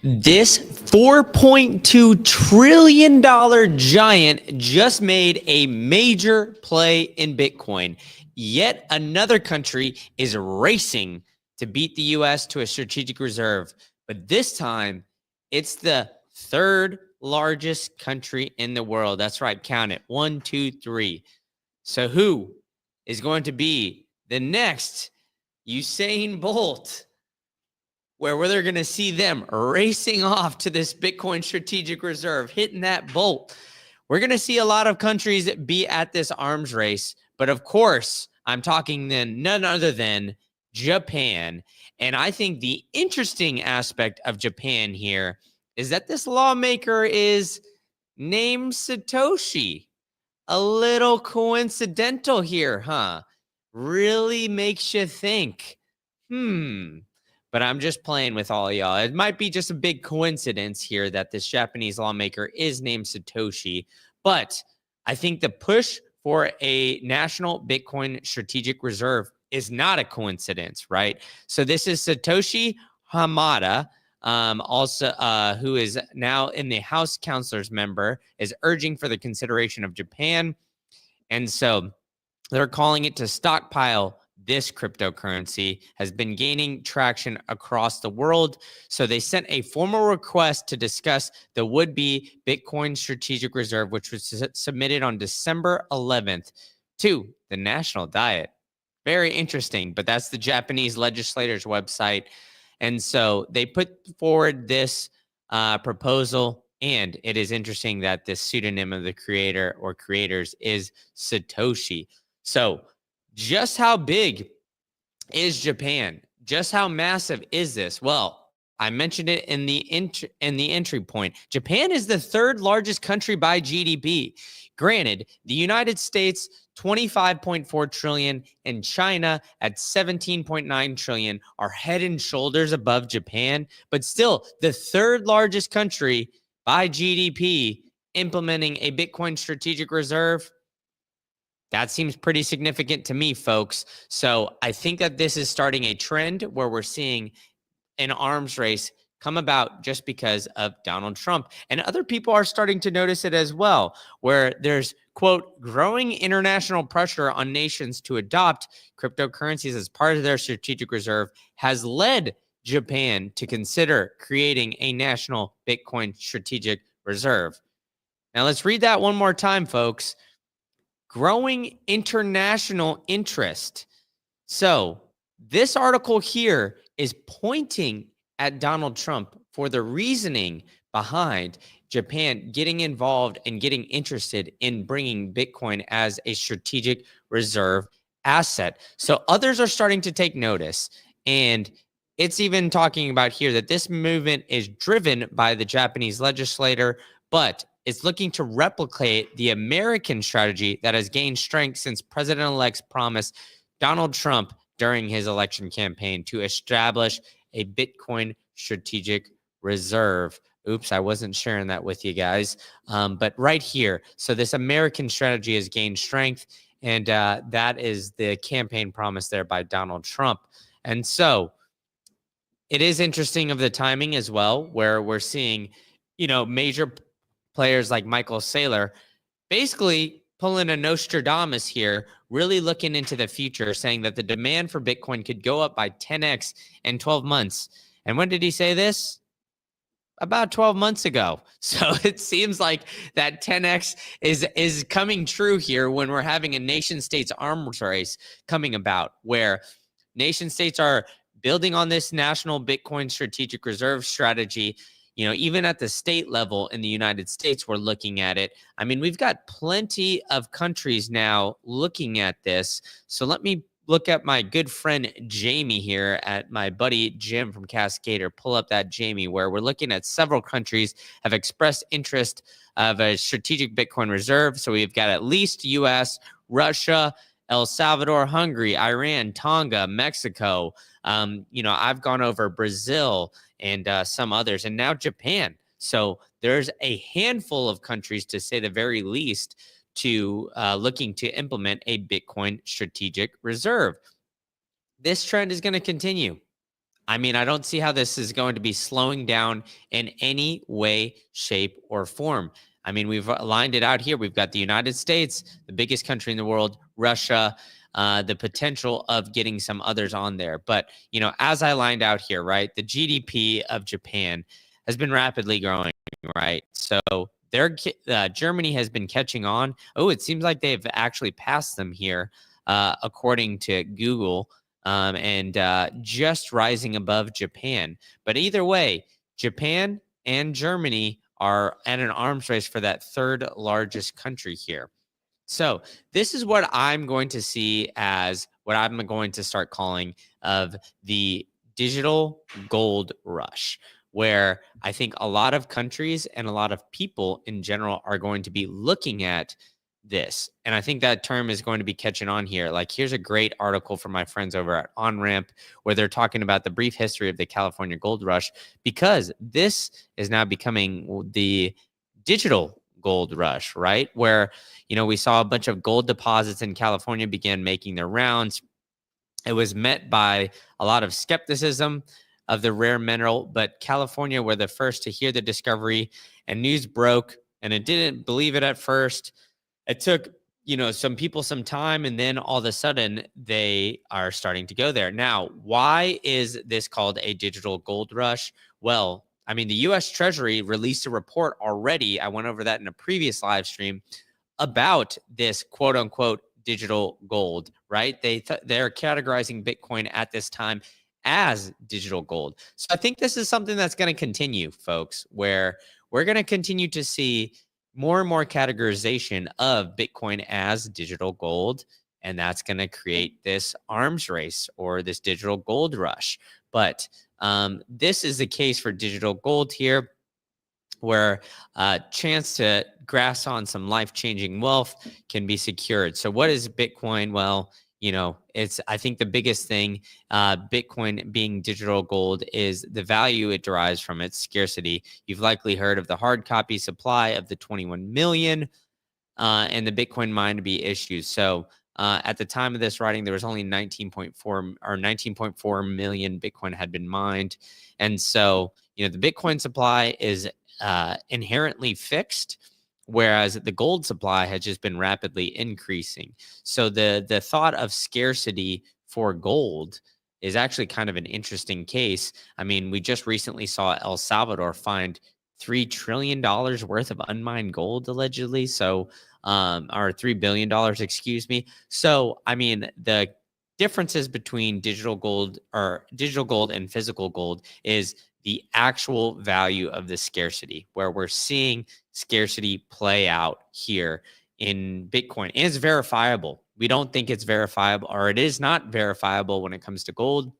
This $4.2 trillion giant just made a major play in Bitcoin. Yet another country is racing to beat the US to a strategic reserve. But this time, it's the third largest country in the world. That's right, count it 1, 2, 3. So, who is going to be the next Usain Bolt? Where they're going to see them racing off to this Bitcoin strategic reserve, hitting that bolt. We're going to see a lot of countries be at this arms race. But of course, I'm talking then none other than Japan. And I think the interesting aspect of Japan here is that this lawmaker is named Satoshi. A little coincidental here, huh? Really makes you think. But I'm just playing with all y'all. It might be just a big coincidence here that this Japanese lawmaker is named Satoshi. But I think the push for a national Bitcoin strategic reserve is not a coincidence, right? So this is Satoshi Hamada, who is now in the House Councilors member, is urging for the consideration of Japan. And so they're calling it to stockpile this cryptocurrency, has been gaining traction across the world. So they sent a formal request to discuss the would-be Bitcoin Strategic Reserve, which was submitted on December 11th to the National Diet. Very interesting, but that's the Japanese legislators' website. And so they put forward this proposal, and it is interesting that this pseudonym of the creator or creators is Satoshi. So just how big is Japan? Just how massive is this? Well, I mentioned it in the entry point. Japan is the third largest country by GDP. Granted, the United States 25.4 trillion and China at 17.9 trillion are head and shoulders above Japan, but still the third largest country by GDP implementing a Bitcoin strategic reserve. That seems pretty significant to me, folks. So I think that this is starting a trend where we're seeing an arms race come about just because of Donald Trump. And other people are starting to notice it as well, where there's, quote, growing international pressure on nations to adopt cryptocurrencies as part of their strategic reserve has led Japan to consider creating a national Bitcoin strategic reserve. Now, let's read that one more time, folks. Growing international interest. So this article here is pointing at Donald Trump for the reasoning behind Japan getting involved and getting interested in bringing Bitcoin as a strategic reserve asset. So others are starting to take notice. And it's even talking about here that this movement is driven by the Japanese legislator, but it's looking to replicate the American strategy that has gained strength since President-elect's promise Donald Trump during his election campaign to establish a Bitcoin strategic reserve. Oops, I wasn't sharing that with you guys. But right here, so this American strategy has gained strength, and that is the campaign promise there by Donald Trump. And so it is interesting of the timing as well, where we're seeing, major players like Michael Saylor basically pulling a Nostradamus here, really looking into the future, saying that the demand for Bitcoin could go up by 10x in 12 months. And when did he say this? About 12 months ago. So it seems like that 10x is coming true here when we're having a nation states arms race coming about, where nation states are building on this national Bitcoin strategic reserve strategy. Even at the state level in the United States, we're looking at it. I mean, we've got plenty of countries now looking at this. So let me look at my good friend Jamie here at my buddy Jim from Cascader. Pull up that Jamie, where we're looking at several countries have expressed interest of a strategic Bitcoin reserve. So we've got at least US, Russia, El Salvador, Hungary, Iran, Tonga, Mexico. I've gone over Brazil and some others, and now Japan. So there's a handful of countries, to say the very least, to looking to implement a Bitcoin strategic reserve. This trend is going to continue. I mean, I don't see how this is going to be slowing down in any way, shape, or form. I mean, we've lined it out here. We've got the United States, the biggest country in the world, Russia, the potential of getting some others on there. But, as I lined out here, right, the GDP of Japan has been rapidly growing, right? So Germany has been catching on. Oh, it seems like they've actually passed them here, according to Google, and just rising above Japan. But either way, Japan and Germany are at an arms race for that third largest country here. So this is what I'm going to see as what I'm going to start calling of the digital gold rush, where I think a lot of countries and a lot of people in general are going to be looking at this. And I think that term is going to be catching on here. Like, here's a great article from my friends over at OnRamp where they're talking about the brief history of the California gold rush, because this is now becoming the digital gold rush, right? Where, we saw a bunch of gold deposits in California began making their rounds. It was met by a lot of skepticism of the rare mineral, but California were the first to hear the discovery, and news broke, and it didn't believe it at first. It took, some people some time, and then all of a sudden they are starting to go there. Now, why is this called a digital gold rush? Well, I mean, the US Treasury released a report already. I went over that in a previous live stream about this quote unquote digital gold, right? They're categorizing Bitcoin at this time as digital gold. So I think this is something that's going to continue, folks, where we're going to continue to see more and more categorization of Bitcoin as digital gold. And that's going to create this arms race or this digital gold rush. But this is the case for digital gold here, where a chance to grasp on some life-changing wealth can be secured. So what is Bitcoin? Well, I think the biggest thing, Bitcoin being digital gold, is the value it derives from its scarcity. You've likely heard of the hard copy supply of the 21 million and the Bitcoin mine to be issued. So at the time of this writing, there was only 19.4 million Bitcoin had been mined. And so, the Bitcoin supply is inherently fixed, whereas the gold supply has just been rapidly increasing. So the thought of scarcity for gold is actually kind of an interesting case. I mean, we just recently saw El Salvador find $3 trillion worth of unmined gold, allegedly. So, or $3 billion, excuse me. So, I mean, the differences between digital gold and physical gold is the actual value of the scarcity, where we're seeing scarcity play out here in Bitcoin. And it's verifiable. We don't think it's verifiable, or it is not verifiable when it comes to gold,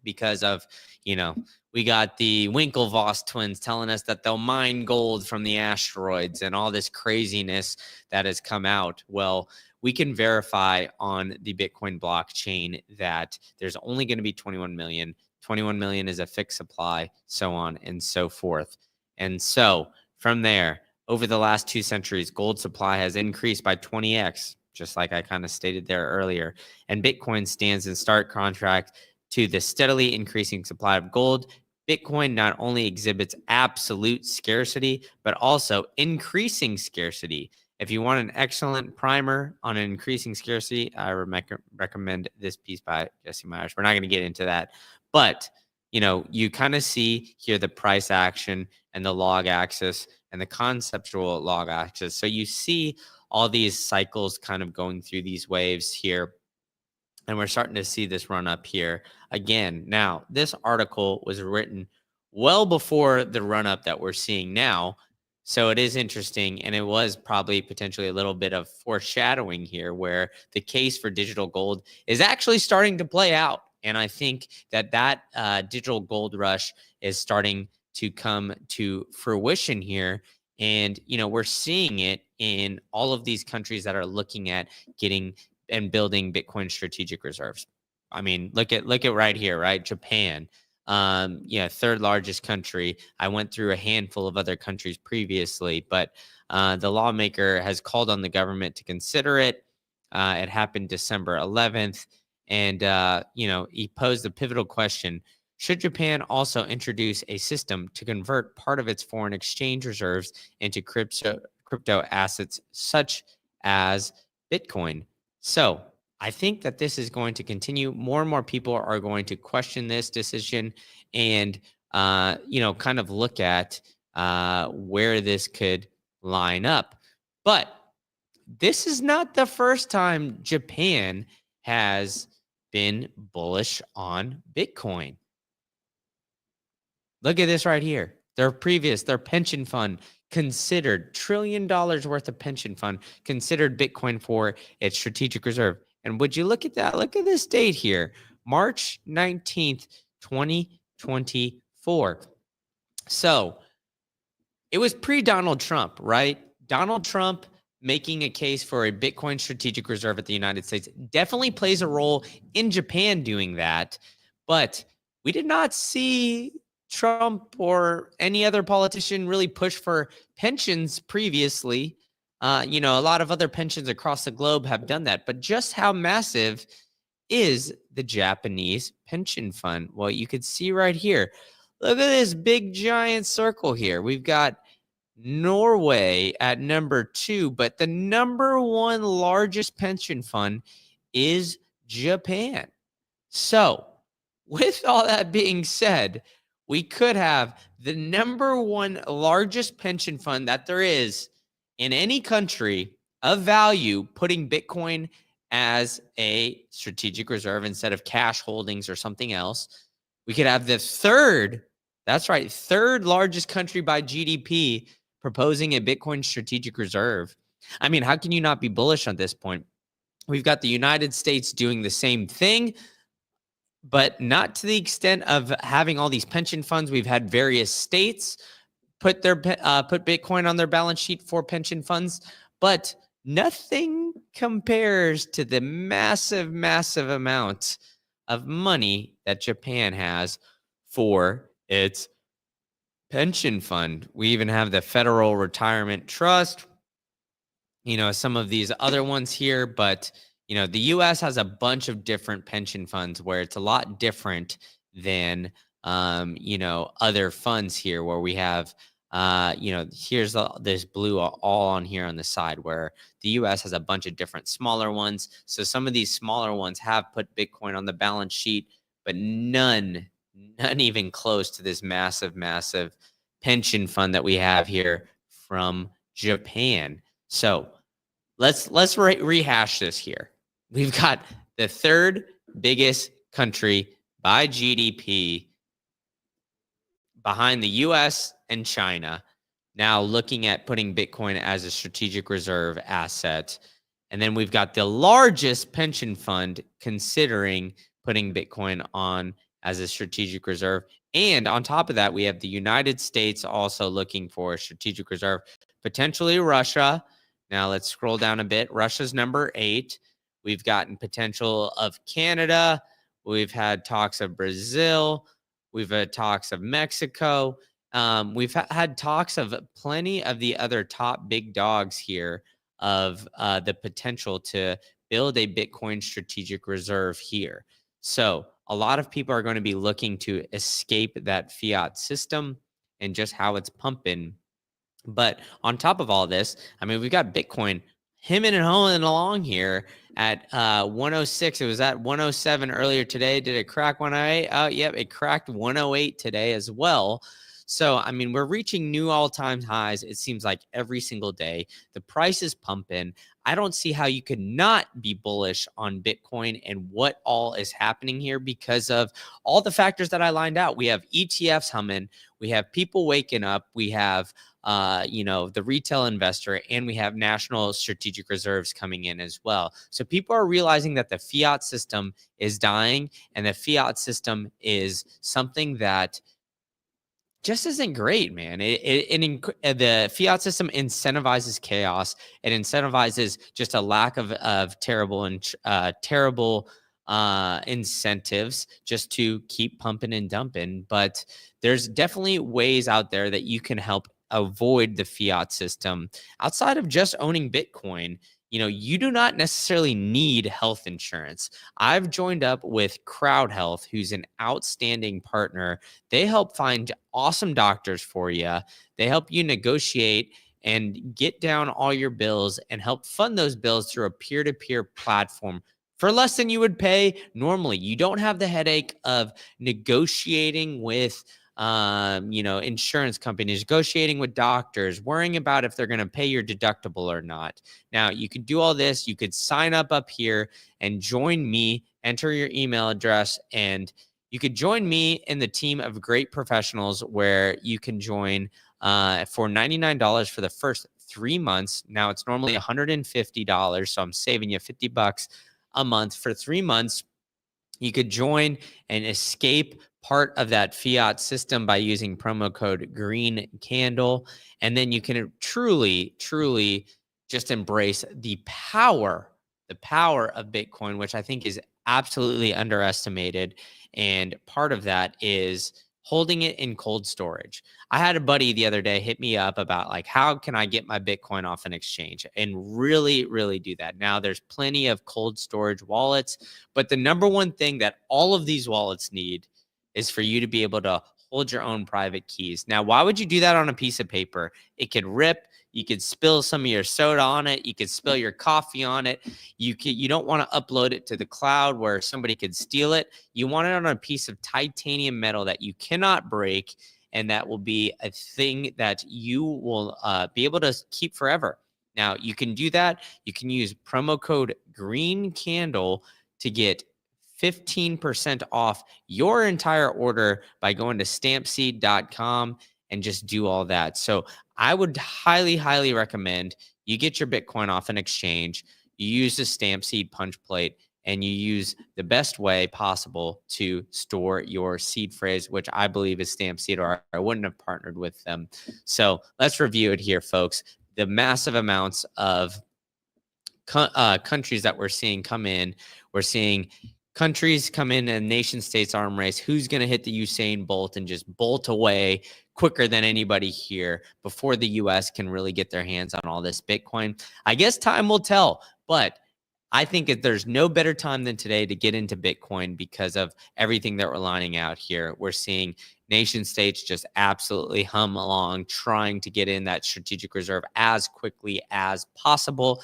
because of, we got the Winklevoss twins telling us that they'll mine gold from the asteroids and all this craziness that has come out. Well, we can verify on the Bitcoin blockchain that there's only going to be 21 million. 21 million is a fixed supply, so on and so forth. And so from there, over the last 2 centuries, gold supply has increased by 20x, just like I kind of stated there earlier. And Bitcoin stands in stark contrast to the steadily increasing supply of gold. Bitcoin not only exhibits absolute scarcity, but also increasing scarcity. If you want an excellent primer on an increasing scarcity, I recommend this piece by Jesse Myers. We're not going to get into that, but you kind of see here the price action and the log axis and the conceptual log axis. So you see all these cycles kind of going through these waves here. And we're starting to see this run up here again. Now, this article was written well before the run up that we're seeing now. So it is interesting. And it was probably potentially a little bit of foreshadowing here, where the case for digital gold is actually starting to play out. And I think that digital gold rush is starting to come to fruition here. And, we're seeing it in all of these countries that are looking at getting and building Bitcoin strategic reserves. I mean, look at right here, right? Japan, third largest country. I went through a handful of other countries previously, but the lawmaker has called on the government to consider it. It happened December 11th. And, he posed a pivotal question. Should Japan also introduce a system to convert part of its foreign exchange reserves into crypto assets such as Bitcoin? So I think that this is going to continue. More and more people are going to question this decision and, kind of look at where this could line up. But this is not the first time Japan has been bullish on Bitcoin. Look at this right here. Their pension fund considered $1 trillion worth of pension fund considered Bitcoin for its strategic reserve. And would you look at that? Look at this date here, March 19th, 2024. So it was pre-Donald Trump, right? Donald Trump making a case for a Bitcoin strategic reserve at the United States definitely plays a role in Japan doing that. But we did not see Trump or any other politician really push for pensions previously. A lot of other pensions across the globe have done that. But just how massive is the Japanese pension fund? Well, you could see right here. Look at this big giant circle here. We've got Norway at number 2, but the number 1 largest pension fund is Japan. So, with all that being said, we could have the number 1 largest pension fund that there is in any country of value putting Bitcoin as a strategic reserve instead of cash holdings or something else. We could have the third largest country by GDP proposing a Bitcoin strategic reserve. I mean, how can you not be bullish on this point? We've got the United States doing the same thing, but not to the extent of having all these pension funds. We've had various states put Bitcoin on their balance sheet for pension funds, but nothing compares to the massive, massive amount of money that Japan has for its pension fund. We even have the Federal Retirement Trust, some of these other ones here, but the US has a bunch of different pension funds where it's a lot different than other funds here where we have here's this blue all on here on the side where the US has a bunch of different smaller ones. So some of these smaller ones have put Bitcoin on the balance sheet, but none even close to this massive, massive pension fund that we have here from Japan. So let's rehash this here. We've got the third biggest country by GDP behind the US and China, now looking at putting Bitcoin as a strategic reserve asset. And then we've got the largest pension fund considering putting Bitcoin on as a strategic reserve. And on top of that, we have the United States also looking for a strategic reserve, potentially Russia. Now let's scroll down a bit. Russia's number 8. We've gotten potential of Canada. We've had talks of Brazil. We've had talks of Mexico. We've had talks of plenty of the other top big dogs here of the potential to build a Bitcoin strategic reserve here. So a lot of people are going to be looking to escape that fiat system and just how it's pumping. But on top of all this, I mean, we've got Bitcoin hemming and hawing along here at 106. It was at 107 earlier today. Did it crack 108? Oh, yep, it cracked 108 today as well. So, I mean, we're reaching new all-time highs, it seems like, every single day. The price is pumping. I don't see how you could not be bullish on Bitcoin and what all is happening here because of all the factors that I lined out. We have ETFs humming. We have people waking up. We have the retail investor, and we have national strategic reserves coming in as well. So people are realizing that the fiat system is dying, and the fiat system is something that just isn't great, man. The fiat system incentivizes chaos. It incentivizes just a lack of terrible incentives just to keep pumping and dumping. But there's definitely ways out there that you can help avoid the fiat system outside of just owning Bitcoin. you do not necessarily need health insurance. I've joined up with Crowd Health, who's an outstanding partner. They help find awesome doctors for you. They help you negotiate and get down all your bills and help fund those bills through a peer-to-peer platform for less than you would pay normally. You don't have the headache of negotiating with insurance companies, negotiating with doctors, worrying about if they're going to pay your deductible or not. Now, you could do all this. You could sign up here and join me, enter your email address, and you could join me in the team of great professionals where you can join for $99 for the first 3 months. Now, it's normally $150, so I'm saving you $50 a month for 3 months. You could join and escape part of that fiat system by using promo code Green Candle. And then you can truly, truly just embrace the power of Bitcoin, which I think is absolutely underestimated. And part of that is holding it in cold storage. I had a buddy the other day hit me up about like, how can I get my Bitcoin off an exchange and really, really do that? Now there's plenty of cold storage wallets, but the number one thing that all of these wallets need is for you to be able to hold your own private keys. Now, why would you do that on a piece of paper? It could rip. You could spill some of your soda on it. You could spill your coffee on it. You don't want to upload it to the cloud where somebody could steal it. You want it on a piece of titanium metal that you cannot break, and that will be a thing that you will be able to keep forever. Now, you can do that. You can use promo code Green Candle to get 15% off your entire order by going to stampseed.com and just do all that. So I would highly, highly recommend you get your Bitcoin off an exchange, you use the Stampseed punch plate, and you use the best way possible to store your seed phrase, which I believe is Stampseed, or I wouldn't have partnered with them. So let's review it here, folks. The massive amounts of countries that we're seeing come in. We're seeing countries come in and nation states arm race. Who's going to hit the Usain Bolt and just bolt away quicker than anybody here before the US can really get their hands on all this Bitcoin? I guess time will tell, but I think that there's no better time than today to get into Bitcoin because of everything that we're lining out here. We're seeing nation states just absolutely hum along, trying to get in that strategic reserve as quickly as possible.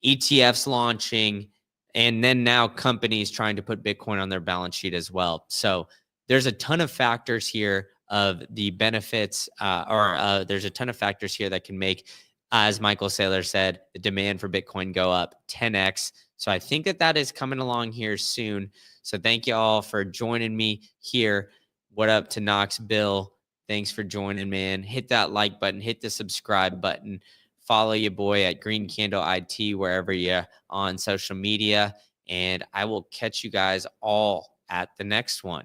ETFs launching, and then now companies trying to put Bitcoin on their balance sheet as well. So there's a ton of factors here of the benefits, there's a ton of factors here that can make, as Michael Saylor said, the demand for Bitcoin go up 10x. So I think that is coming along here soon. So thank you all for joining me here. What up to Knox Bill? Thanks for joining, man. Hit that like button, hit the subscribe button. Follow your boy at Green Candle IT wherever you're on social media. And I will catch you guys all at the next one.